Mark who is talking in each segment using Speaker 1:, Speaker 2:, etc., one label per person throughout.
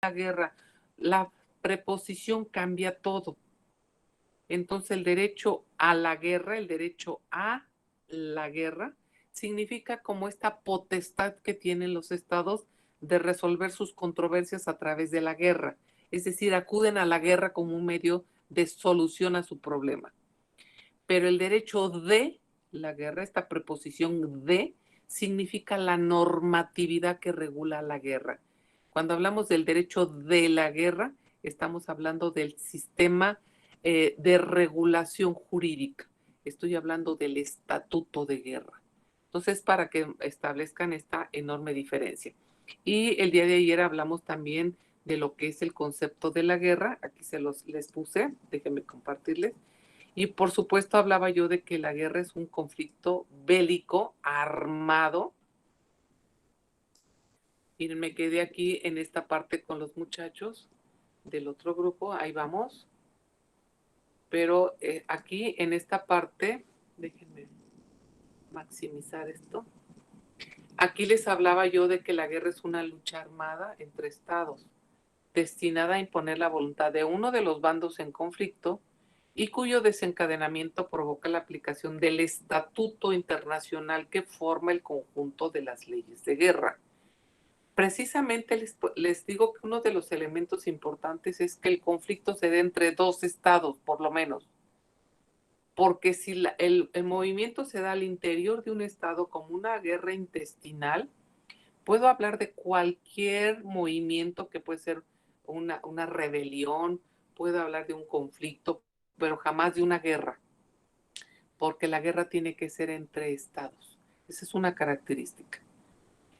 Speaker 1: la guerra, la preposición cambia todo. Entonces el derecho a la guerra, el derecho a la guerra, significa como esta potestad que tienen los estados de resolver sus controversias a través de la guerra. Es decir, acuden a la guerra como un medio de solución a su problema. Pero el derecho de la guerra, esta preposición de, significa la normatividad que regula la guerra. Cuando hablamos del derecho de la guerra, estamos hablando del sistema de regulación jurídica. Estoy hablando del estatuto de guerra. Entonces, para que establezcan esta enorme diferencia. Y el día de ayer hablamos también de lo que es el concepto de la guerra. Aquí les puse, déjenme compartirles. Y por supuesto hablaba yo de que la guerra es un conflicto bélico, armado. Miren, me quedé aquí en esta parte con los muchachos del otro grupo, ahí vamos. Pero aquí en esta parte, déjenme maximizar esto. Aquí les hablaba yo de que la guerra es una lucha armada entre estados, destinada a imponer la voluntad de uno de los bandos en conflicto y cuyo desencadenamiento provoca la aplicación del estatuto internacional que forma el conjunto de las leyes de guerra. Precisamente les digo que uno de los elementos importantes es que el conflicto se dé entre dos estados, por lo menos. Porque si el movimiento se da al interior de un estado como una guerra intestinal, puedo hablar de cualquier movimiento que puede ser una rebelión, puedo hablar de un conflicto, pero jamás de una guerra, porque la guerra tiene que ser entre estados. Esa es una característica.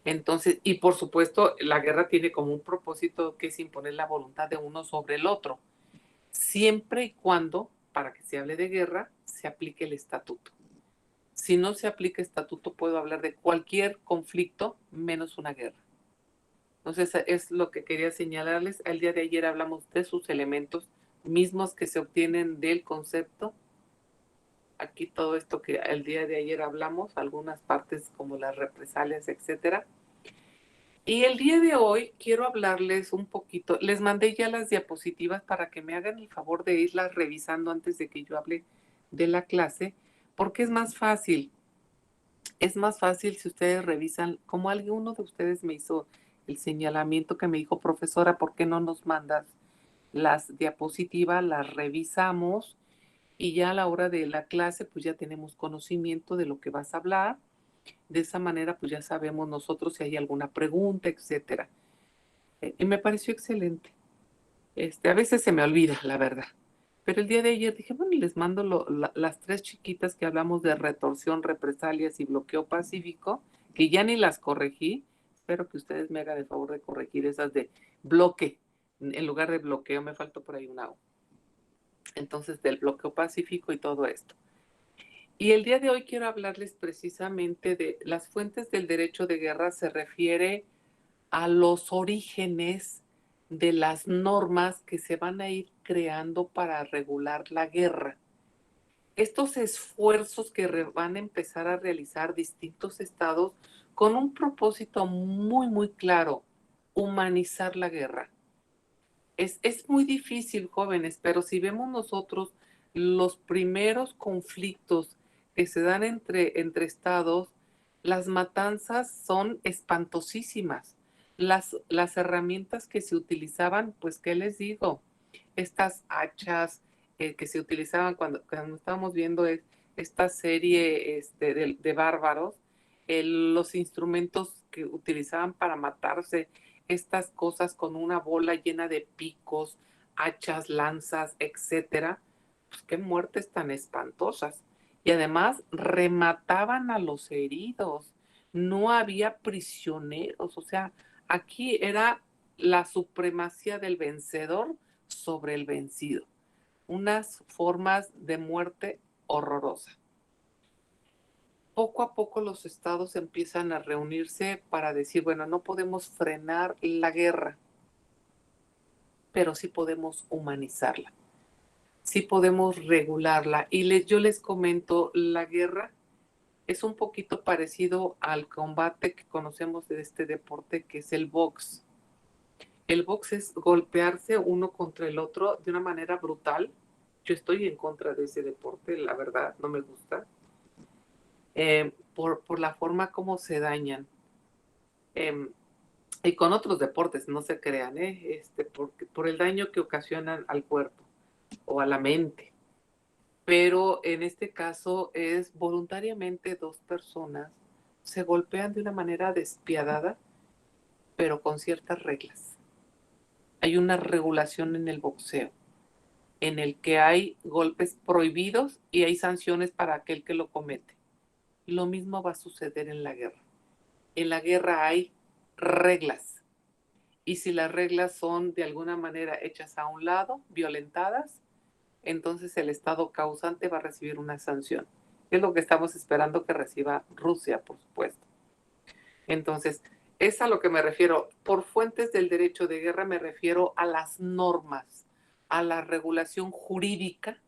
Speaker 1: Entonces, y por supuesto, la guerra tiene como un propósito que es imponer la voluntad de uno sobre el otro, siempre y cuando, para que se hable de guerra, se aplique el estatuto. Si no se aplica estatuto, puedo hablar de cualquier conflicto menos una guerra. Entonces, es lo que quería señalarles. El día de ayer hablamos de sus elementos mismos que se obtienen del concepto. Aquí todo esto que el día de ayer hablamos, algunas partes como las represalias, etcétera. Y el día de hoy quiero hablarles un poquito. Les mandé ya las diapositivas para que me hagan el favor de irlas revisando antes de que yo hable de la clase, porque es más fácil. Es más fácil si ustedes revisan, como alguno de ustedes me hizo el señalamiento que me dijo, profesora, ¿por qué no nos mandas las diapositivas? Las revisamos y ya a la hora de la clase pues ya tenemos conocimiento de lo que vas a hablar. De esa manera pues ya sabemos nosotros si hay alguna pregunta, etcétera. Y me pareció excelente. A veces se me olvida, la verdad. Pero el día de ayer dije, bueno, les mando las tres chiquitas que hablamos de retorsión, represalias y bloqueo pacífico, que ya ni las corregí. Espero que ustedes me hagan el favor de corregir esas de bloque. En lugar de bloqueo, me faltó por ahí una O. Entonces, del bloqueo pacífico y todo esto. Y el día de hoy quiero hablarles precisamente de las fuentes del derecho de guerra. Se refiere a los orígenes de las normas que se van a ir creando para regular la guerra. Estos esfuerzos que van a empezar a realizar distintos estados con un propósito muy, muy claro, humanizar la guerra. Es muy difícil, jóvenes, pero si vemos nosotros los primeros conflictos que se dan entre estados, las matanzas son espantosísimas. Las herramientas que se utilizaban, pues, ¿qué les digo? Estas hachas que se utilizaban cuando estábamos viendo esta serie de bárbaros, los instrumentos que utilizaban para matarse, estas cosas con una bola llena de picos, hachas, lanzas, etcétera, pues qué muertes tan espantosas. Y además remataban a los heridos, no había prisioneros, o sea, aquí era la supremacía del vencedor sobre el vencido, unas formas de muerte horrorosas. Poco a poco los estados empiezan a reunirse para decir, bueno, no podemos frenar la guerra, pero sí podemos humanizarla, sí podemos regularla. Y yo les comento, la guerra es un poquito parecido al combate que conocemos de este deporte, que es el box. El box es golpearse uno contra el otro de una manera brutal. Yo estoy en contra de ese deporte, la verdad, no me gusta. Por la forma como se dañan. Eh, y con otros deportes, no se crean, por el daño que ocasionan al cuerpo o a la mente. Pero en este caso es voluntariamente dos personas se golpean de una manera despiadada, pero con ciertas reglas. Hay una regulación en el boxeo, en el que hay golpes prohibidos y hay sanciones para aquel que lo comete. Lo mismo va a suceder en la guerra. En la guerra hay reglas. Y si las reglas son de alguna manera hechas a un lado, violentadas, entonces el Estado causante va a recibir una sanción. Es lo que estamos esperando que reciba Rusia, por supuesto. Entonces, es a lo que me refiero. Por fuentes del derecho de guerra me refiero a las normas, a la regulación jurídica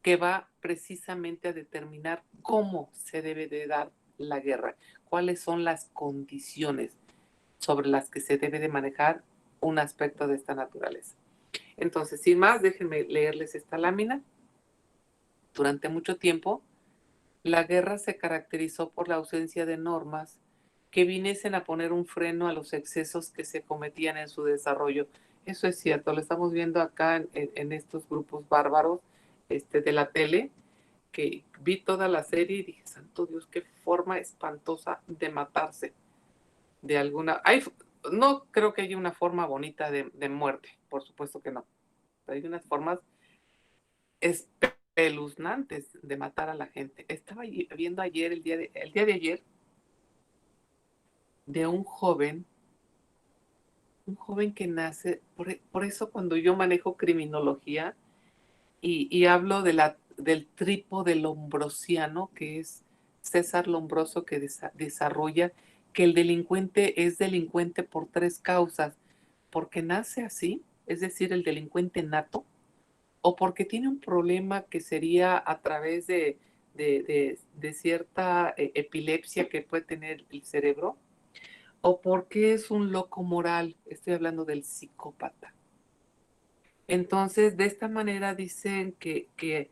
Speaker 1: que va precisamente a determinar cómo se debe de dar la guerra, cuáles son las condiciones sobre las que se debe de manejar un aspecto de esta naturaleza. Entonces, sin más, déjenme leerles esta lámina. Durante mucho tiempo, la guerra se caracterizó por la ausencia de normas que viniesen a poner un freno a los excesos que se cometían en su desarrollo. Eso es cierto, lo estamos viendo acá en estos grupos bárbaros de la tele, que vi toda la serie y dije, santo Dios, qué forma espantosa de matarse. De alguna... no creo que haya una forma bonita de muerte, por supuesto que no. Pero hay unas formas espeluznantes de matar a la gente. Estaba viendo ayer, el día de ayer, de un joven que nace, por eso cuando yo manejo criminología y hablo del tripo del lombrosiano, que es César Lombroso, que desarrolla que el delincuente es delincuente por tres causas, porque nace así, es decir, el delincuente nato, o porque tiene un problema que sería a través de cierta epilepsia que puede tener el cerebro, o porque es un loco moral, estoy hablando del psicópata. Entonces, de esta manera dicen que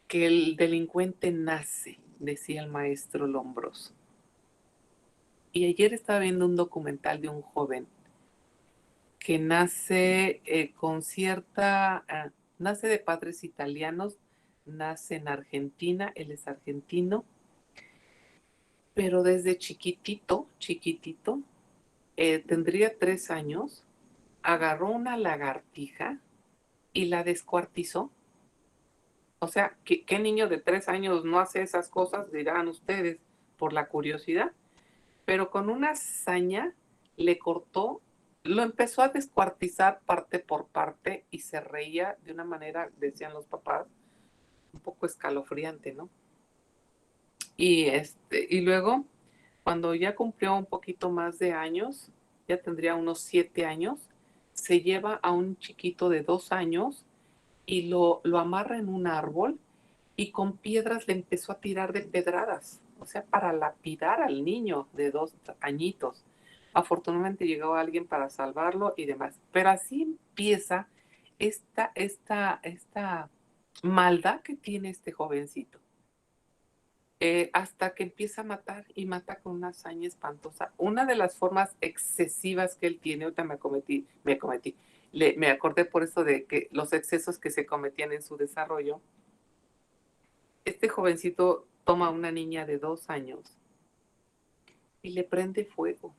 Speaker 1: el delincuente nace, decía el maestro Lombroso. Y ayer estaba viendo un documental de un joven que nace con cierta, nace de padres italianos, nace en Argentina, él es argentino, pero desde chiquitito, chiquitito, tendría 3 años, agarró una lagartija y la descuartizó. O sea, ¿qué niño de 3 años no hace esas cosas? Dirán ustedes, por la curiosidad. Pero con una hazaña le cortó, lo empezó a descuartizar parte por parte y se reía de una manera, decían los papás, un poco escalofriante, ¿no? Y luego, cuando ya cumplió un poquito más de años, ya tendría unos 7 años, se lleva a un chiquito de 2 años y lo amarra en un árbol y con piedras le empezó a tirar de pedradas, o sea, para lapidar al niño de 2 añitos. Afortunadamente llegó alguien para salvarlo y demás. Pero así empieza esta maldad que tiene este jovencito. Hasta que empieza a matar y mata con una hazaña espantosa. Una de las formas excesivas que él tiene, ahorita me acordé por eso de que los excesos que se cometían en su desarrollo. Este jovencito toma a una niña de 2 años y le prende fuego.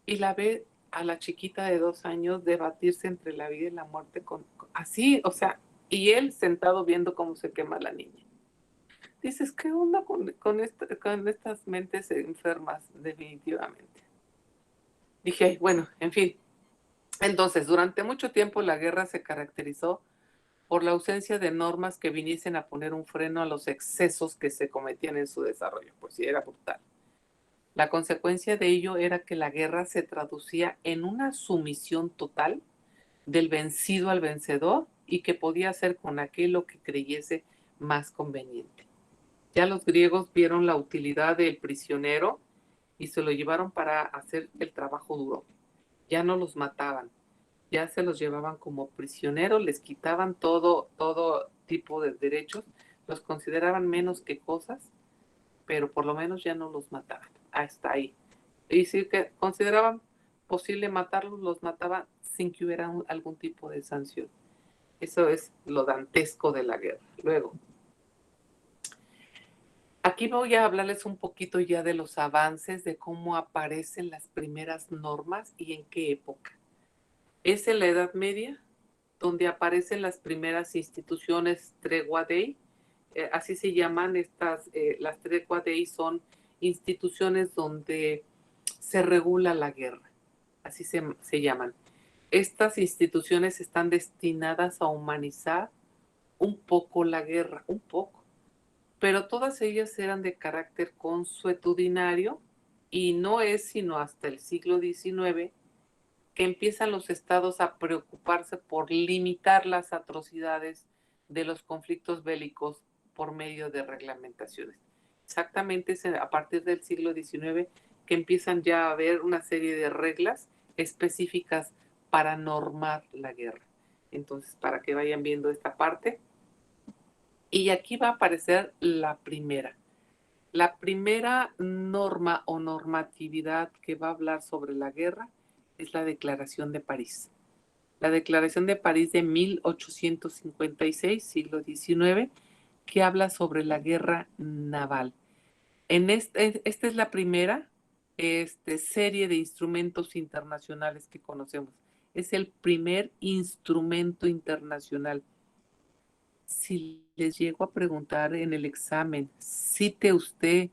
Speaker 1: Y la ve a la chiquita de 2 años debatirse entre la vida y la muerte así, o sea, y él sentado viendo cómo se quema la niña. Dices, ¿qué onda con estas mentes enfermas? Definitivamente. Dije, bueno, en fin. Entonces, durante mucho tiempo la guerra se caracterizó por la ausencia de normas que viniesen a poner un freno a los excesos que se cometían en su desarrollo. Pues sí, era brutal. La consecuencia de ello era que la guerra se traducía en una sumisión total del vencido al vencedor y que podía hacer con aquello que creyese más conveniente. Ya los griegos vieron la utilidad del prisionero y se lo llevaron para hacer el trabajo duro. ya no los mataban, ya se los llevaban como prisioneros, les quitaban todo tipo de derechos, los consideraban menos que cosas, pero por lo menos ya no los mataban. Hasta ahí. Y si que consideraban posible matarlos, los mataban sin que hubiera algún tipo de sanción. Eso es lo dantesco de la guerra. Luego, aquí voy a hablarles un poquito ya de los avances, de cómo aparecen las primeras normas y en qué época. Es en la Edad Media, donde aparecen las primeras instituciones Tregua Dei, así se llaman estas, las Tregua Dei son instituciones donde se regula la guerra, así se llaman. Estas instituciones están destinadas a humanizar un poco la guerra, un poco, pero todas ellas eran de carácter consuetudinario y no es sino hasta el siglo XIX que empiezan los estados a preocuparse por limitar las atrocidades de los conflictos bélicos por medio de reglamentaciones. Exactamente es a partir del siglo XIX que empiezan ya a haber una serie de reglas específicas para normar la guerra. Entonces, para que vayan viendo esta parte. Y aquí va a aparecer la primera. La primera norma o normatividad que va a hablar sobre la guerra es la Declaración de París. La Declaración de París de 1856, siglo XIX, que habla sobre la guerra naval. Esta es la primera serie de instrumentos internacionales que conocemos. Es el primer instrumento internacional. Si les llego a preguntar en el examen, cite usted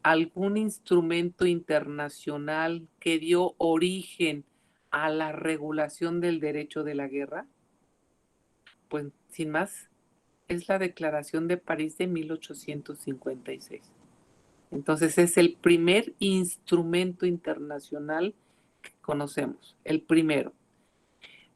Speaker 1: algún instrumento internacional que dio origen a la regulación del derecho de la guerra, pues sin más, es la Declaración de París de 1856. Entonces es el primer instrumento internacional que conocemos, el primero.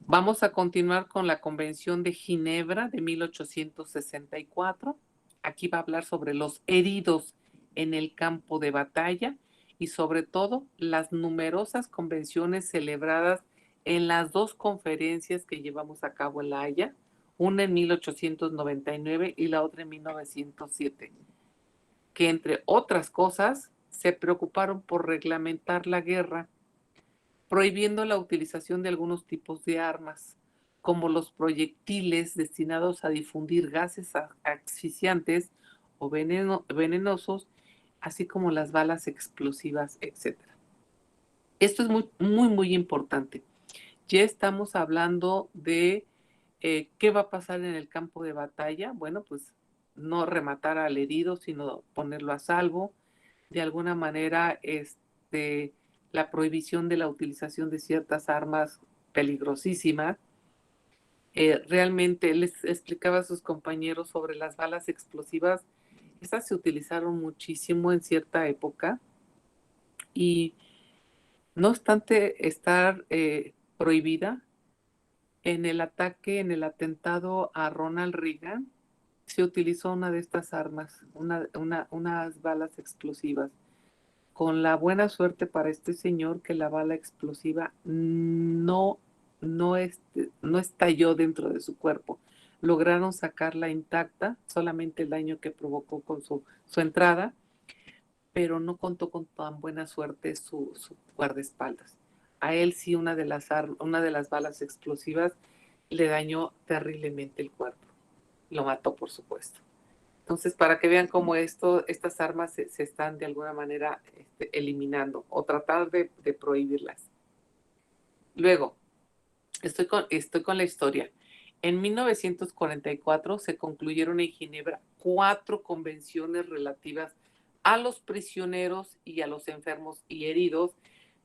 Speaker 1: Vamos a continuar con la Convención de Ginebra de 1864. Aquí va a hablar sobre los heridos en el campo de batalla y sobre todo las numerosas convenciones celebradas en las dos conferencias que llevamos a cabo en La Haya, una en 1899 y la otra en 1907, que entre otras cosas se preocuparon por reglamentar la guerra prohibiendo la utilización de algunos tipos de armas, como los proyectiles destinados a difundir gases asfixiantes o venenosos, así como las balas explosivas, etc. Esto es muy importante. Ya estamos hablando de qué va a pasar en el campo de batalla. Bueno, pues no rematar al herido, sino ponerlo a salvo. De alguna manera, la prohibición de la utilización de ciertas armas peligrosísimas. Realmente les explicaba a sus compañeros sobre las balas explosivas. Estas se utilizaron muchísimo en cierta época y no obstante estar prohibida, en el ataque, en el atentado a Ronald Reagan, se utilizó una de estas armas, unas balas explosivas. Con la buena suerte para este señor que la bala explosiva no estalló dentro de su cuerpo. Lograron sacarla intacta, solamente el daño que provocó con su entrada, pero no contó con tan buena suerte su guardaespaldas. A él sí una de las balas explosivas le dañó terriblemente el cuerpo. Lo mató, por supuesto. Entonces, para que vean cómo estas armas se están de alguna manera eliminando o tratar de prohibirlas. Luego, estoy con la historia. En 1944 se concluyeron en Ginebra 4 convenciones relativas a los prisioneros y a los enfermos y heridos,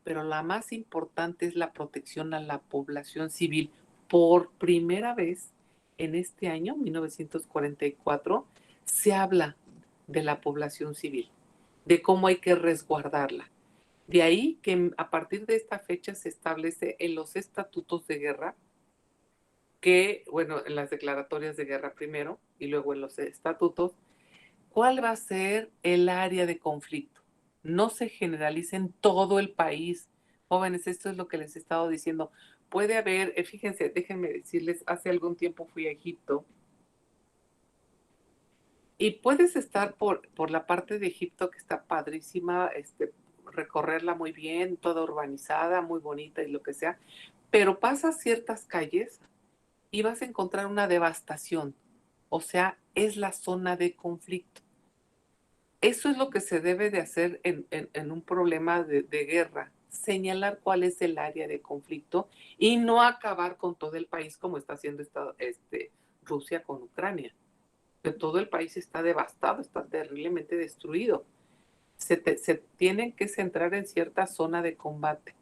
Speaker 1: pero la más importante es la protección a la población civil. Por primera vez en este año, 1944, se habla de la población civil, de cómo hay que resguardarla. De ahí que a partir de esta fecha se establece en los estatutos de guerra que, bueno, en las declaratorias de guerra primero y luego en los estatutos, cuál va a ser el área de conflicto. No se generaliza en todo el país, Jóvenes, esto es lo que les he estado diciendo. Puede haber, fíjense, déjenme decirles, hace algún tiempo fui a Egipto y puedes estar por la parte de Egipto que está padrísima, recorrerla muy bien, toda urbanizada, muy bonita y lo que sea, pero pasas ciertas calles y vas a encontrar una devastación. O sea, es la zona de conflicto. Eso es lo que se debe de hacer en un problema de guerra, señalar cuál es el área de conflicto y no acabar con todo el país como está haciendo Rusia con Ucrania. Que todo el país está devastado, está terriblemente destruido. Se tienen que centrar en cierta zona de combate.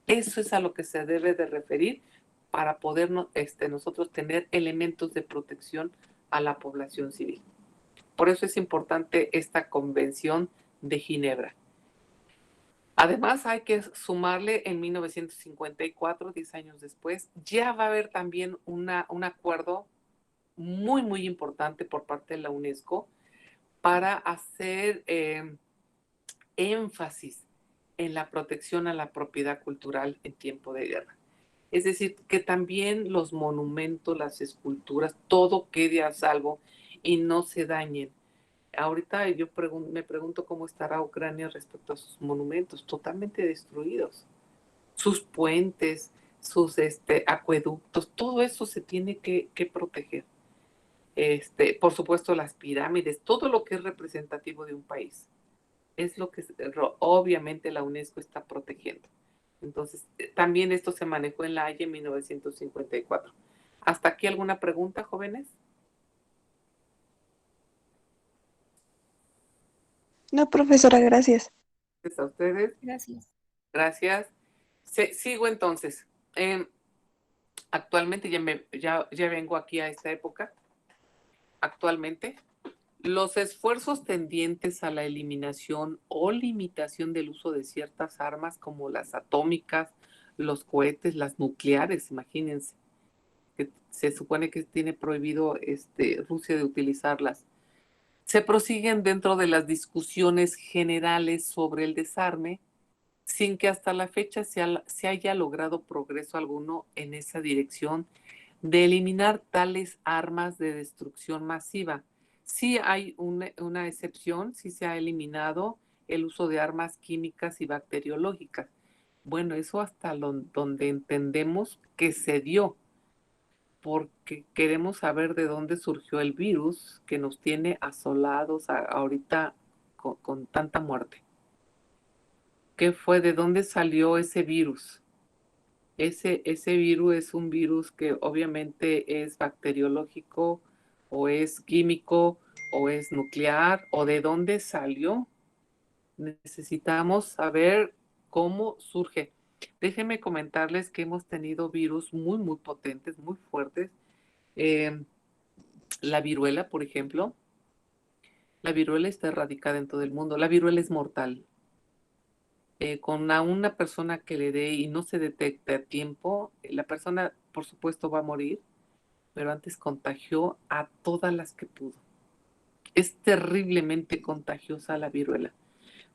Speaker 1: Eso es a lo que se debe de referir para poder nosotros tener elementos de protección a la población civil. Por eso es importante esta convención de Ginebra. Además, hay que sumarle en 1954, 10 años después, ya va a haber también un acuerdo muy, muy importante por parte de la UNESCO para hacer énfasis en la protección a la propiedad cultural en tiempo de guerra. Es decir, que también los monumentos, las esculturas, todo quede a salvo y no se dañen. Ahorita yo me pregunto cómo estará Ucrania respecto a sus monumentos, totalmente destruidos. Sus puentes, sus acueductos, todo eso se tiene que proteger. Por supuesto, las pirámides, todo lo que es representativo de un país, es lo que obviamente la UNESCO está protegiendo. Entonces, también esto se manejó en la Haya en 1954. ¿Hasta aquí alguna pregunta, jóvenes?
Speaker 2: No, profesora, gracias.
Speaker 1: Gracias a ustedes.
Speaker 3: Gracias.
Speaker 1: Gracias. Sigo entonces. Actualmente ya vengo aquí a esta época. Actualmente, los esfuerzos tendientes a la eliminación o limitación del uso de ciertas armas como las atómicas, los cohetes, las nucleares, imagínense, que se supone que tiene prohibido Rusia de utilizarlas, se prosiguen dentro de las discusiones generales sobre el desarme, sin que hasta la fecha se haya logrado progreso alguno en esa dirección de eliminar tales armas de destrucción masiva. Sí hay una excepción, sí se ha eliminado el uso de armas químicas y bacteriológicas. Bueno, eso hasta donde entendemos que se dio, porque queremos saber de dónde surgió el virus que nos tiene asolados ahorita con tanta muerte. ¿Qué fue? ¿De dónde salió ese virus? Ese virus es un virus que obviamente es bacteriológico o es químico o es nuclear o de dónde salió. Necesitamos saber cómo surge. Déjenme comentarles que hemos tenido virus muy, muy potentes, muy fuertes. La viruela, por ejemplo. La viruela está erradicada en todo el mundo. La viruela es mortal. Con a una persona que le dé y no se detecte a tiempo, la persona, por supuesto, va a morir, pero antes contagió a todas las que pudo. Es terriblemente contagiosa la viruela.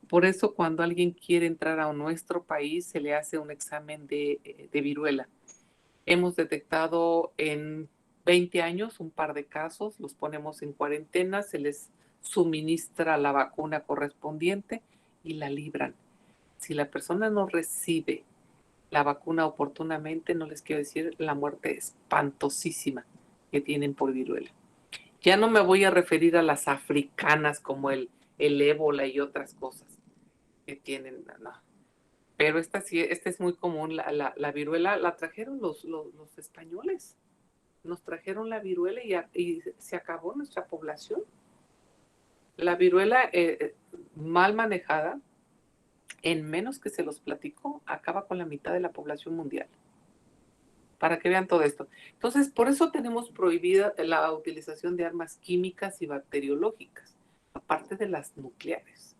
Speaker 1: Por eso cuando alguien quiere entrar a nuestro país se le hace un examen de viruela. Hemos detectado en 20 años un par de casos, los ponemos en cuarentena, se les suministra la vacuna correspondiente y la libran. Si la persona no recibe la vacuna oportunamente, no les quiero decir la muerte espantosísima que tienen por viruela. Ya no me voy a referir a las africanas como el ébola y otras cosas que tienen, no. Pero esta es muy común, la viruela la trajeron los españoles. Nos trajeron la viruela y se acabó nuestra población. La viruela mal manejada, en menos que se los platico, acaba con la mitad de la población mundial. Para que vean todo esto. Entonces, por eso tenemos prohibida la utilización de armas químicas y bacteriológicas, aparte de las nucleares.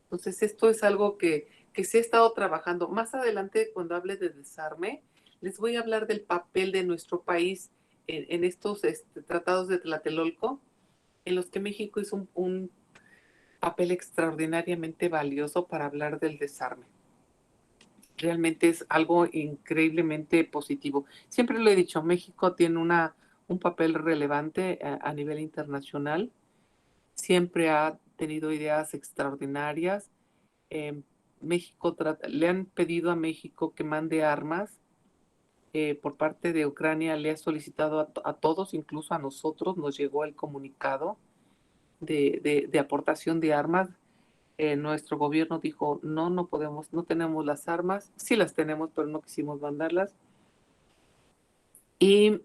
Speaker 1: Entonces, esto es algo que se ha estado trabajando. Más adelante, cuando hable de desarme, les voy a hablar del papel de nuestro país en estos tratados de Tlatelolco, en los que México hizo un papel extraordinariamente valioso para hablar del desarme. realmente es algo increíblemente positivo. Siempre lo he dicho, México tiene un papel relevante a nivel internacional, siempre ha tenido ideas extraordinarias. Eh, le han pedido a México que mande armas. Por parte de Ucrania le ha solicitado a todos, incluso a nosotros, nos llegó el comunicado de aportación de armas. Nuestro gobierno dijo, no, no podemos, no tenemos las armas. Sí las tenemos, pero no quisimos mandarlas. Y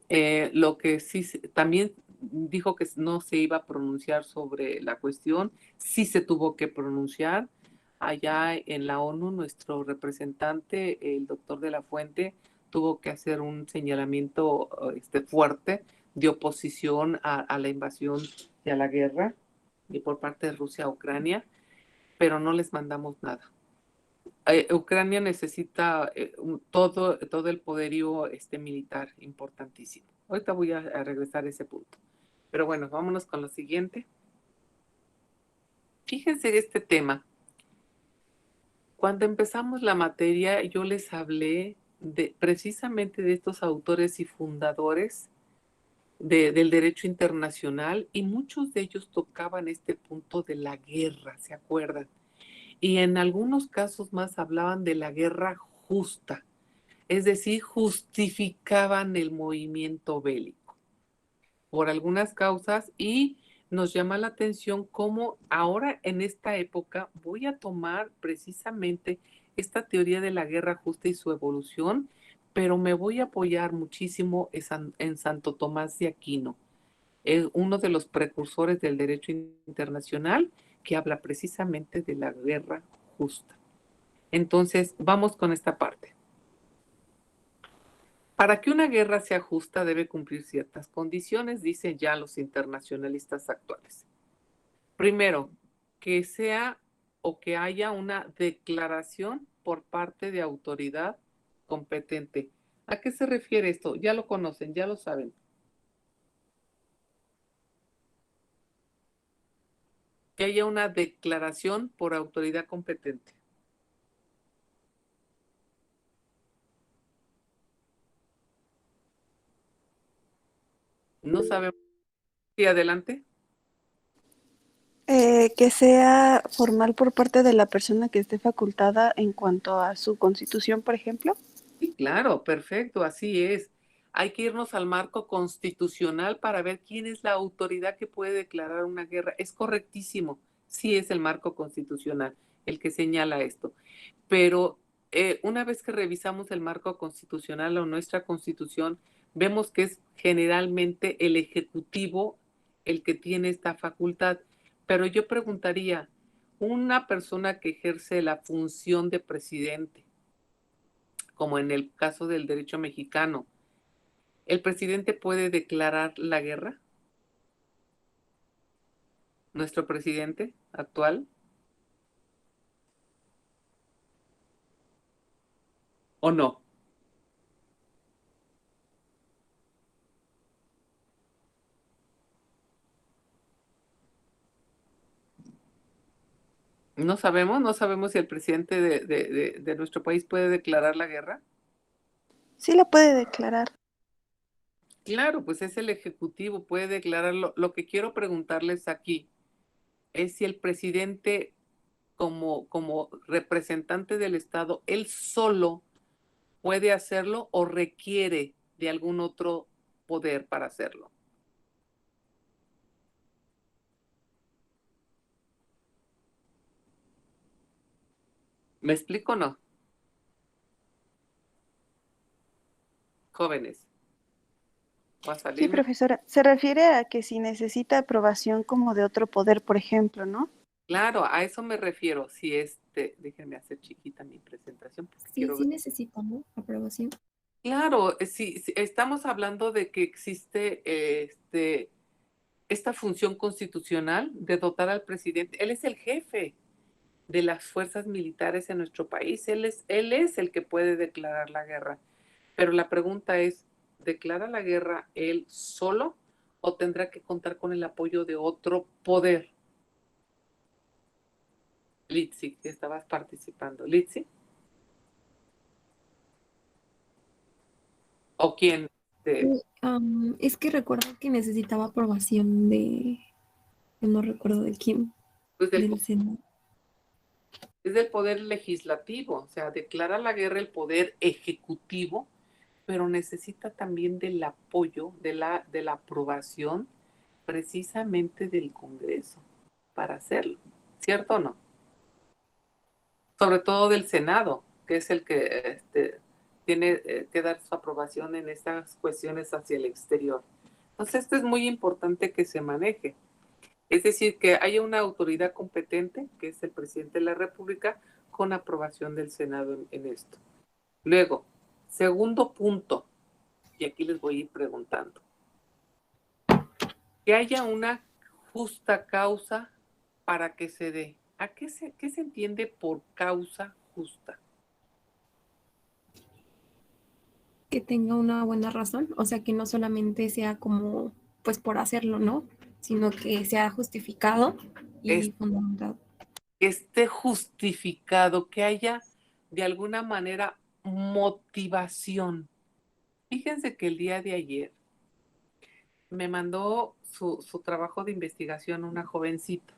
Speaker 1: lo que sí, también dijo que no se iba a pronunciar sobre la cuestión, sí se tuvo que pronunciar. Allá en la ONU, nuestro representante, el doctor de la Fuente, tuvo que hacer un señalamiento fuerte de oposición a la invasión y a la guerra y por parte de Rusia a Ucrania, pero no les mandamos nada. Ucrania necesita todo el poderío militar importantísimo. Ahorita voy a regresar a ese punto. Pero bueno, vámonos con lo siguiente. Fíjense de este tema. Cuando empezamos la materia, yo les hablé precisamente de estos autores y fundadores del derecho internacional y muchos de ellos tocaban este punto de la guerra, ¿se acuerdan? Y en algunos casos más hablaban de la guerra justa. Es decir, justificaban el movimiento bélico por algunas causas y nos llama la atención cómo ahora en esta época voy a tomar precisamente esta teoría de la guerra justa y su evolución, pero me voy a apoyar muchísimo en Santo Tomás de Aquino, uno de los precursores del derecho internacional que habla precisamente de la guerra justa. Entonces, vamos con esta parte. Para que una guerra sea justa debe cumplir ciertas condiciones, dicen ya los internacionalistas actuales. Primero, que sea o que haya una declaración por parte de autoridad competente. ¿A qué se refiere esto? Ya lo conocen, ya lo saben. Que haya una declaración por autoridad competente. No sabemos. Sí, adelante.
Speaker 2: Que sea formal por parte de la persona que esté facultada en cuanto a su constitución, por ejemplo.
Speaker 1: Sí, claro, perfecto, así es. Hay que irnos al marco constitucional para ver quién es la autoridad que puede declarar una guerra. Es correctísimo, sí es el marco constitucional el que señala esto. Pero una vez que revisamos el marco constitucional o nuestra constitución, vemos que es generalmente el Ejecutivo el que tiene esta facultad. Pero yo preguntaría, una persona que ejerce la función de presidente, como en el caso del derecho mexicano, ¿el presidente puede declarar la guerra? ¿Nuestro presidente actual? ¿O no? No sabemos si el presidente de nuestro país puede declarar la guerra.
Speaker 2: Sí la puede declarar.
Speaker 1: Claro, pues es el ejecutivo, puede declararlo. Lo que quiero preguntarles aquí es si el presidente, como representante del Estado, él solo puede hacerlo o requiere de algún otro poder para hacerlo. ¿Me explico o no? Jóvenes, va a
Speaker 2: Sí,
Speaker 1: salirme.
Speaker 2: profesora. Se refiere a que si necesita aprobación como de otro poder, por ejemplo, ¿no?
Speaker 1: Claro, a eso me refiero. Si déjenme hacer chiquita mi presentación porque
Speaker 3: Sí,
Speaker 1: quiero
Speaker 3: sí
Speaker 1: ver.
Speaker 3: necesita, ¿no? Aprobación.
Speaker 1: Claro, si estamos hablando de que existe esta función constitucional de dotar al presidente. Él es el jefe de las fuerzas militares en nuestro país. Él es el que puede declarar la guerra. Pero la pregunta es, ¿declara la guerra él solo o tendrá que contar con el apoyo de otro poder? Litsi, que estabas participando. Litsi. ¿O quién? De,
Speaker 3: Es que recuerdo que necesitaba aprobación de, no recuerdo de quién,
Speaker 1: pues
Speaker 3: del Senado.
Speaker 1: es del poder legislativo, o sea, declara la guerra el poder ejecutivo, pero necesita también del apoyo, de la aprobación precisamente del Congreso para hacerlo, ¿cierto o no? Sobre todo del Senado, que es el que tiene que dar su aprobación en estas cuestiones hacia el exterior. Entonces, esto es muy importante que se maneje. Es decir, que haya una autoridad competente, que es el presidente de la República, con aprobación del Senado en esto. Luego, segundo punto, y aquí les voy a ir preguntando, que haya una justa causa para que se dé. ¿Qué se entiende por causa justa?
Speaker 3: Que tenga una buena razón, o sea, que no solamente sea como, pues por hacerlo, ¿no? Sino que sea justificado
Speaker 1: Es
Speaker 3: y fundamentado.
Speaker 1: que esté justificado, que haya de alguna manera motivación. Fíjense que el día de ayer me mandó su trabajo de investigación una jovencita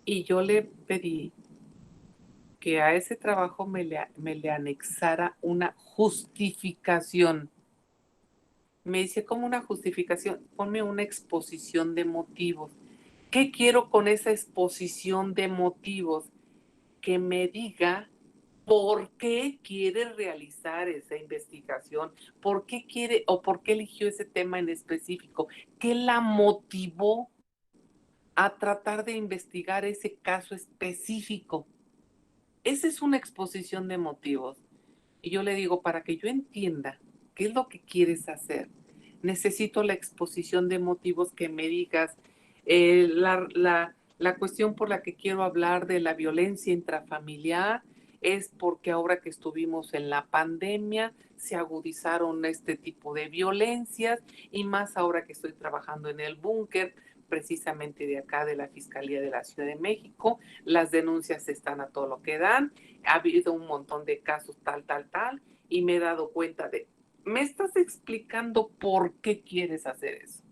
Speaker 1: y yo le pedí que a ese trabajo me le anexara una justificación. Me dice, ¿cómo una justificación? Ponme una exposición de motivos. ¿Qué quiero con esa exposición de motivos? Que me diga por qué quiere realizar esa investigación, por qué quiere o por qué eligió ese tema en específico, qué la motivó a tratar de investigar ese caso específico. Esa es una exposición de motivos. Y yo le digo, para que yo entienda qué es lo que quieres hacer, necesito la exposición de motivos que me digas la cuestión por la que quiero hablar de la violencia intrafamiliar es porque ahora que estuvimos en la pandemia se agudizaron este tipo de violencias y más ahora que estoy trabajando en el búnker precisamente de acá de la Fiscalía de la Ciudad de México, las denuncias están a todo lo que dan, ha habido un montón de casos tal, y me he dado cuenta de, me estás explicando por qué quieres hacer eso.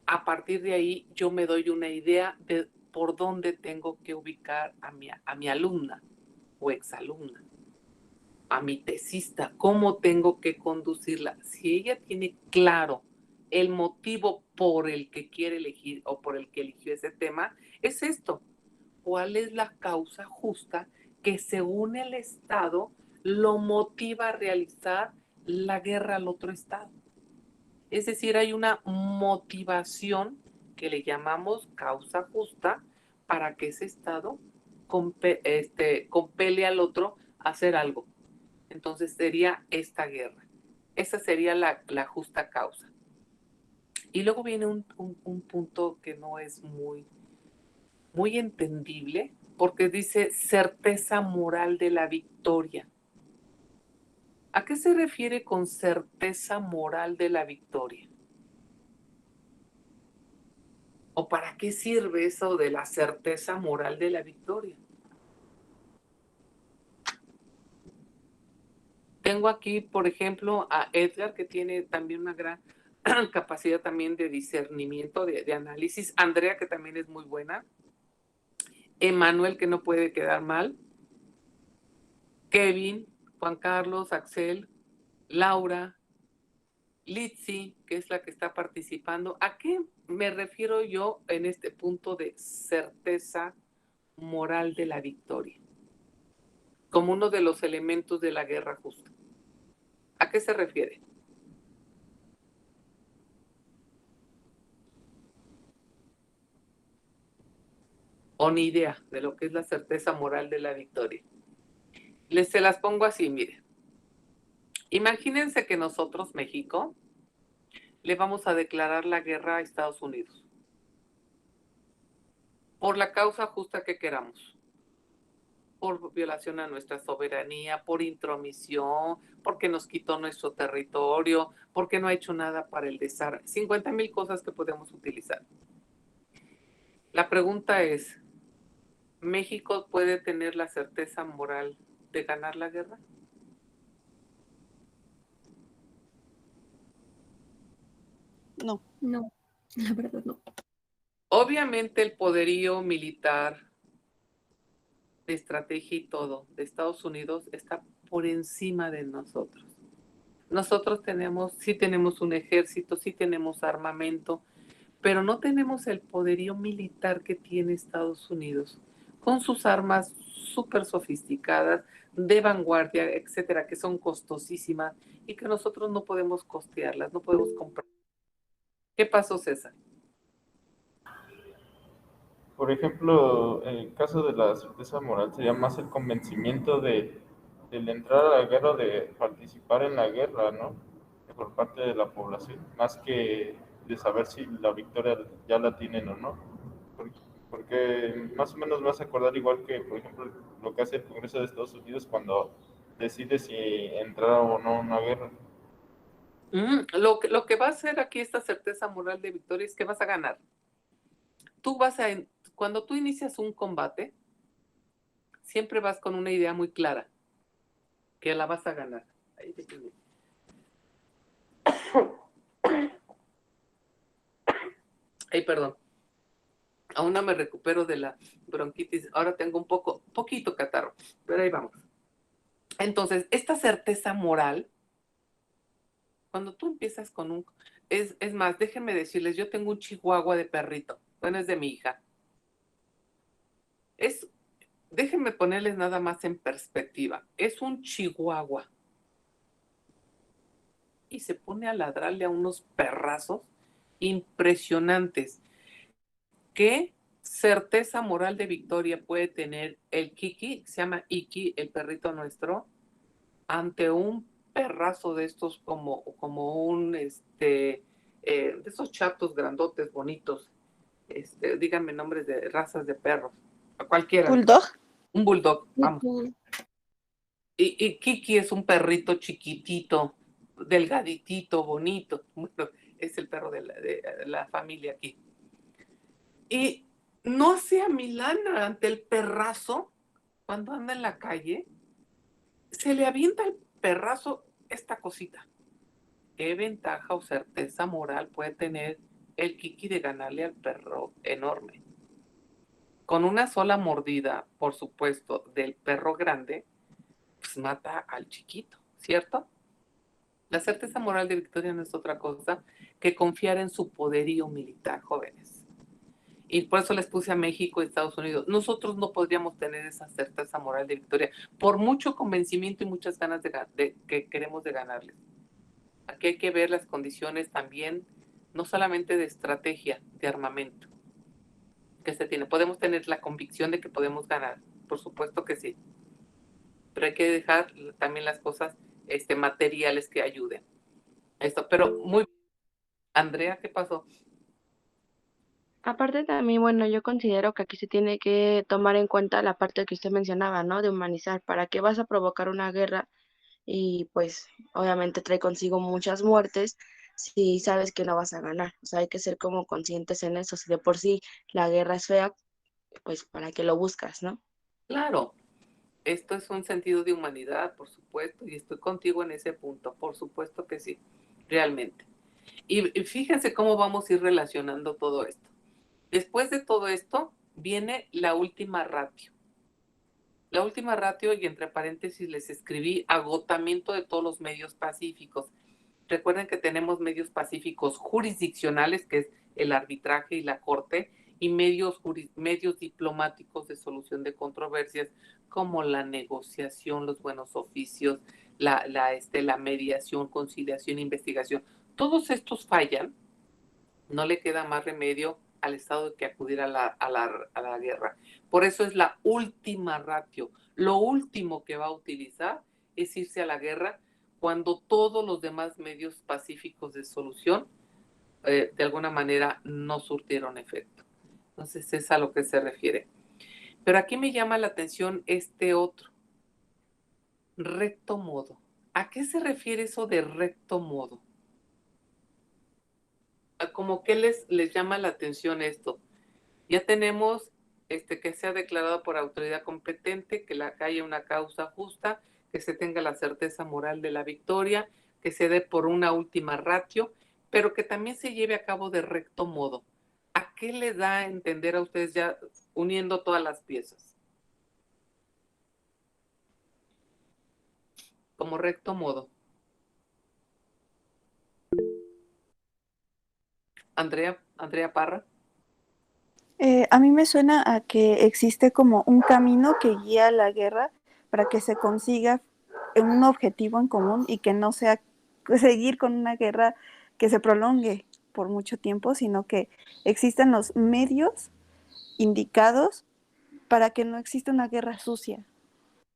Speaker 1: A partir de ahí yo me doy una idea de por dónde tengo que ubicar a mi alumna o exalumna, a mi tesista, cómo tengo que conducirla. Si ella tiene claro el motivo por el que quiere elegir o por el que eligió ese tema, es esto. ¿Cuál es la causa justa que según el Estado lo motiva a realizar la guerra al otro Estado? Es decir, hay una motivación que le llamamos causa justa para que ese Estado compele al otro a hacer algo. Entonces sería esta guerra. Esa sería la justa causa. Y luego viene un punto que no es muy entendible, porque dice certeza moral de la victoria. ¿A qué se refiere con certeza moral de la victoria? ¿O para qué sirve eso de la certeza moral de la victoria? Tengo aquí, por ejemplo, a Edgar, que tiene también una gran capacidad también de discernimiento, de análisis. Andrea, que también es muy buena. Emanuel, que no puede quedar mal. Kevin, Juan Carlos, Axel, Laura, Litsi, que es la que está participando. ¿A qué me refiero yo en este punto de certeza moral de la victoria? Como uno de los elementos de la guerra justa. ¿A qué se refiere? O ni idea de lo que es la certeza moral de la victoria. Se las pongo así, mire. Imagínense que nosotros, México, le vamos a declarar la guerra a Estados Unidos por la causa justa que queramos, por violación a nuestra soberanía, por intromisión, porque nos quitó nuestro territorio, porque no ha hecho nada para el desarrollo, 50,000 cosas que podemos utilizar. La pregunta es, ¿México puede tener la certeza moral de ganar la guerra?
Speaker 2: No.
Speaker 3: No, la verdad no.
Speaker 1: Obviamente el poderío militar, de estrategia y todo de Estados Unidos está por encima de nosotros. Nosotros sí tenemos un ejército, sí tenemos armamento, pero no tenemos el poderío militar que tiene Estados Unidos, con sus armas súper sofisticadas, de vanguardia, etcétera, que son costosísimas y que nosotros no podemos costearlas, no podemos comprar. ¿Qué pasó, César?
Speaker 4: Por ejemplo, en el caso de la certeza moral sería más el convencimiento del entrar a la guerra, de participar en la guerra, ¿no? Por parte de la población, más que de saber si la victoria ya la tienen o no. Porque más o menos me vas a acordar igual que, por ejemplo, lo que hace el Congreso de Estados Unidos cuando decide si entrar o no a una guerra.
Speaker 1: Lo que va a hacer aquí esta certeza moral de victoria es que vas a ganar. Cuando tú inicias un combate, siempre vas con una idea muy clara, que la vas a ganar. Ay, perdón. Aún no me recupero de la bronquitis. Ahora tengo poquito catarro, pero ahí vamos. Entonces, esta certeza moral, cuando tú empiezas es más, déjenme decirles, yo tengo un chihuahua de perrito. Bueno, es de mi hija. Déjenme ponerles nada más en perspectiva. Es un chihuahua. Y se pone a ladrarle a unos perrazos impresionantes. ¿Qué certeza moral de victoria puede tener el Kiki, se llama Iki, el perrito nuestro, ante un perrazo de estos como de esos chatos grandotes, bonitos? Díganme nombres de razas de perros, cualquiera.
Speaker 2: ¿Bulldog?
Speaker 1: Un bulldog, vamos.
Speaker 3: Ujú.
Speaker 1: Y Kiki es un perrito chiquitito, delgaditito, bonito. Bueno, es el perro de la familia aquí. Y no sea milana ante el perrazo, cuando anda en la calle, se le avienta el perrazo esta cosita. ¿Qué ventaja o certeza moral puede tener el Kiki de ganarle al perro enorme? Con una sola mordida, por supuesto, del perro grande, pues mata al chiquito, ¿cierto? La certeza moral de victoria no es otra cosa que confiar en su poderío militar, jóvenes. Y por eso les puse a México y Estados Unidos. Nosotros no podríamos tener esa certeza moral de victoria, por mucho convencimiento y muchas ganas que queremos de ganarles. Aquí hay que ver las condiciones también, no solamente de estrategia, de armamento que se tiene. Podemos tener la convicción de que podemos ganar, por supuesto que sí, pero hay que dejar también las cosas materiales que ayuden. Esto, pero muy... Andrea, ¿qué pasó?
Speaker 5: Aparte también, bueno, yo considero que aquí se tiene que tomar en cuenta la parte que usted mencionaba, ¿no? De humanizar. ¿Para qué vas a provocar una guerra? Y pues obviamente trae consigo muchas muertes si sabes que no vas a ganar. O sea, hay que ser como conscientes en eso. Si de por sí la guerra es fea, pues ¿para qué lo buscas, no?
Speaker 1: Claro, esto es un sentido de humanidad, por supuesto, y estoy contigo en ese punto, por supuesto que sí, realmente. Y fíjense cómo vamos a ir relacionando todo esto. Después de todo esto, viene la última ratio. La última ratio, y entre paréntesis les escribí agotamiento de todos los medios pacíficos. Recuerden que tenemos medios pacíficos jurisdiccionales, que es el arbitraje y la corte, y medios diplomáticos de solución de controversias, como la negociación, los buenos oficios, la mediación, conciliación, investigación. Todos estos fallan, no le queda más remedio al Estado que acudir a la guerra. Por eso es la última ratio. Lo último que va a utilizar es irse a la guerra cuando todos los demás medios pacíficos de solución de alguna manera no surtieron efecto. Entonces es a lo que se refiere. Pero aquí me llama la atención este otro, recto modo. ¿A qué se refiere eso de recto modo? ¿Cómo que les llama la atención esto? Ya tenemos que sea declarado por autoridad competente, que haya una causa justa, que se tenga la certeza moral de la victoria, que se dé por una última ratio, pero que también se lleve a cabo de recto modo. ¿A qué le da a entender a ustedes ya uniendo todas las piezas? Como recto modo. Andrea Parra.
Speaker 2: A mí me suena a que existe como un camino que guía la guerra para que se consiga un objetivo en común y que no sea seguir con una guerra que se prolongue por mucho tiempo, sino que existan los medios indicados para que no exista una guerra sucia.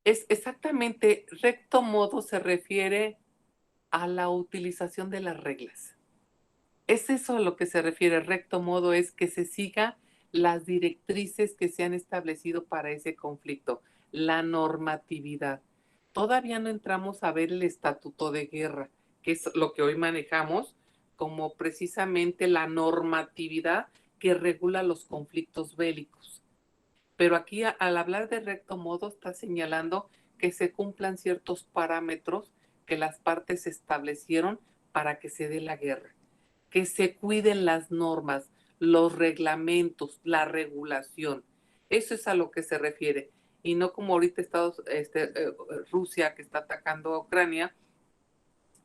Speaker 1: Es exactamente, recto modo se refiere a la utilización de las reglas. Es eso a lo que se refiere recto modo, es que se siga las directrices que se han establecido para ese conflicto, la normatividad. Todavía no entramos a ver el estatuto de guerra, que es lo que hoy manejamos como precisamente la normatividad que regula los conflictos bélicos. Pero aquí al hablar de recto modo está señalando que se cumplan ciertos parámetros que las partes establecieron para que se dé la guerra, que se cuiden las normas, los reglamentos, la regulación. Eso es a lo que se refiere. Y no como ahorita Rusia que está atacando a Ucrania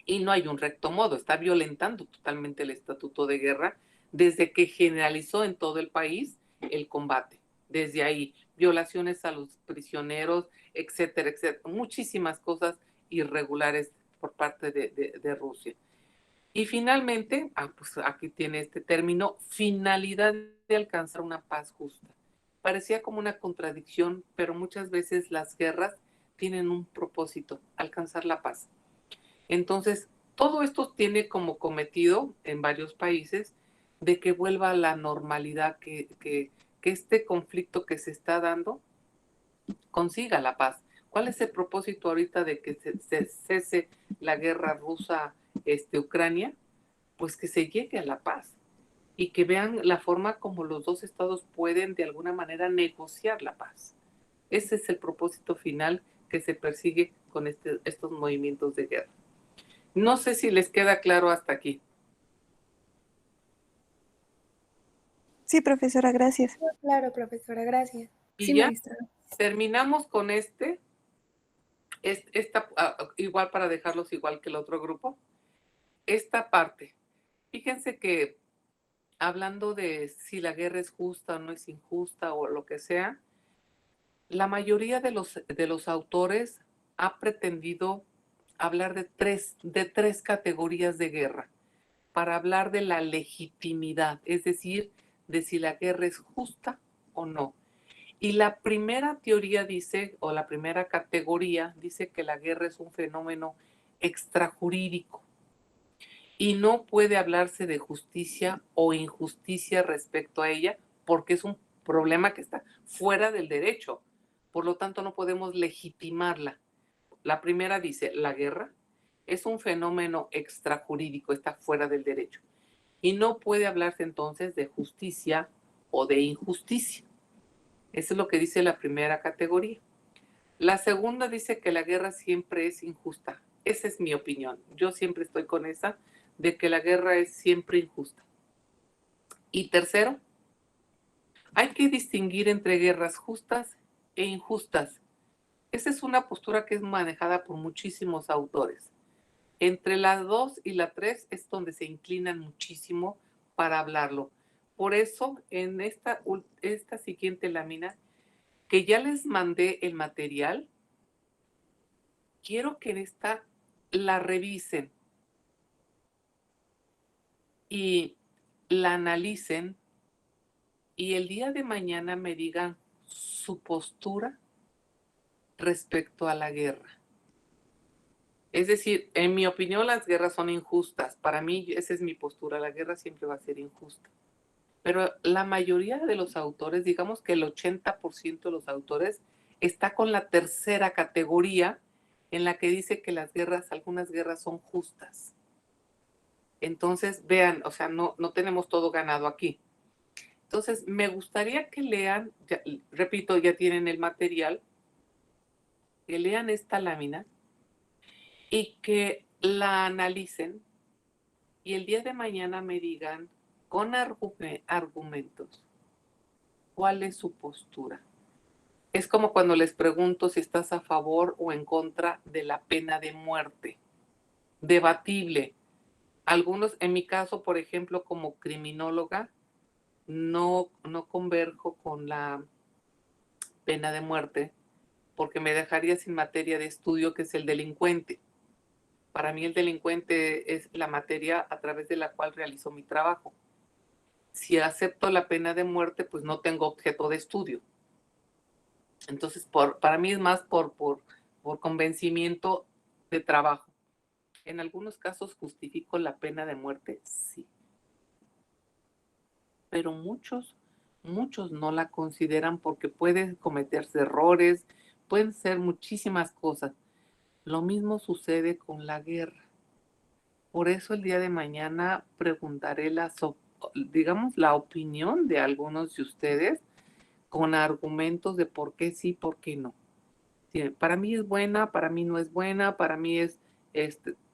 Speaker 1: y no hay un recto modo, está violentando totalmente el estatuto de guerra desde que generalizó en todo el país el combate. Desde ahí, violaciones a los prisioneros, etcétera, etcétera. Muchísimas cosas irregulares por parte de Rusia. Y finalmente, pues aquí tiene este término, finalidad de alcanzar una paz justa. Parecía como una contradicción, pero muchas veces las guerras tienen un propósito, alcanzar la paz. Entonces, todo esto tiene como cometido en varios países de que vuelva a la normalidad, que este conflicto que se está dando consiga la paz. ¿Cuál es el propósito ahorita de que se cese la guerra rusa-Ucrania? Pues que se llegue a la paz y que vean la forma como los dos estados pueden de alguna manera negociar la paz. Ese es el propósito final que se persigue con estos movimientos de guerra. No sé si les queda claro hasta aquí.
Speaker 2: Sí, profesora, gracias.
Speaker 6: Claro, profesora, gracias.
Speaker 1: Y
Speaker 3: Sí,
Speaker 1: ya
Speaker 3: maestra.
Speaker 1: terminamos con igual para dejarlos igual que el otro grupo, esta parte. Fíjense que hablando de si la guerra es justa o no es injusta o lo que sea, la mayoría de los autores ha pretendido hablar de tres categorías de guerra para hablar de la legitimidad, es decir, de si la guerra es justa o no. Y la primera teoría dice, o la primera categoría, dice que la guerra es un fenómeno extrajurídico y no puede hablarse de justicia o injusticia respecto a ella porque es un problema que está fuera del derecho. Por lo tanto, no podemos legitimarla. La primera dice, la guerra es un fenómeno extrajurídico, está fuera del derecho. Y no puede hablarse entonces de justicia o de injusticia. Eso es lo que dice la primera categoría. La segunda dice que la guerra siempre es injusta. Esa es mi opinión. Yo siempre estoy con esa de que la guerra es siempre injusta. Y tercero, hay que distinguir entre guerras justas e injustas. Esa es una postura que es manejada por muchísimos autores. Entre la 2 y la 3 es donde se inclinan muchísimo para hablarlo. Por eso, en esta siguiente lámina, que ya les mandé el material, quiero que en esta la revisen y la analicen y el día de mañana me digan su postura respecto a la guerra. Es decir, en mi opinión las guerras son injustas. Para mí esa es mi postura, la guerra siempre va a ser injusta. Pero la mayoría de los autores, digamos que el 80% de los autores, está con la tercera categoría en la que dice que algunas guerras son justas. Entonces, vean, o sea, no tenemos todo ganado aquí. Entonces, me gustaría que lean, repito, ya tienen el material, que lean esta lámina y que la analicen y el día de mañana me digan con argumentos cuál es su postura. Es como cuando les pregunto si estás a favor o en contra de la pena de muerte. Debatible. Algunos, en mi caso, por ejemplo, como criminóloga, no converjo con la pena de muerte porque me dejaría sin materia de estudio, que es el delincuente. Para mí el delincuente es la materia a través de la cual realizo mi trabajo. Si acepto la pena de muerte, pues no tengo objeto de estudio. Entonces, para mí es más por convencimiento de trabajo. En algunos casos justifico la pena de muerte, sí. Pero muchos no la consideran porque pueden cometerse errores, pueden ser muchísimas cosas. Lo mismo sucede con la guerra. Por eso el día de mañana preguntaré digamos, la opinión de algunos de ustedes con argumentos de por qué sí, por qué no. Sí, para mí es buena, para mí no es buena, para mí es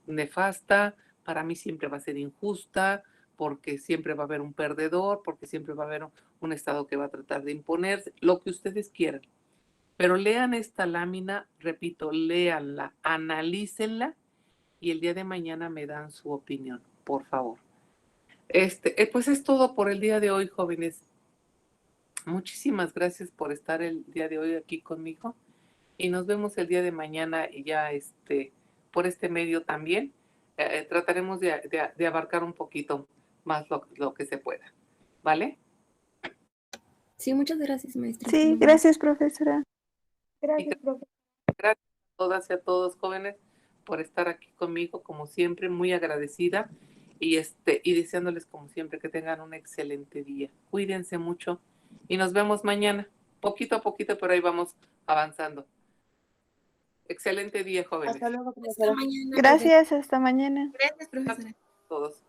Speaker 1: nefasta, para mí siempre va a ser injusta, porque siempre va a haber un perdedor, porque siempre va a haber un Estado que va a tratar de imponerse, lo que ustedes quieran. Pero lean esta lámina, repito, léanla, analícenla y el día de mañana me dan su opinión, por favor. Pues es todo por el día de hoy, jóvenes. Muchísimas gracias por estar el día de hoy aquí conmigo y nos vemos el día de mañana y ya por este medio también. Trataremos de abarcar un poquito más lo que se pueda. ¿Vale?
Speaker 3: Sí, muchas gracias, maestra.
Speaker 2: Sí, gracias, profesora.
Speaker 6: Gracias, profe.
Speaker 1: Gracias a todas y a todos, jóvenes, por estar aquí conmigo, como siempre, muy agradecida y deseándoles, como siempre, que tengan un excelente día. Cuídense mucho y nos vemos mañana, poquito a poquito, pero ahí vamos avanzando. Excelente día, jóvenes.
Speaker 6: Hasta luego,
Speaker 3: Hasta
Speaker 6: profesora.
Speaker 3: mañana.
Speaker 2: Gracias, hasta mañana.
Speaker 6: Gracias, profesora.
Speaker 1: A todos.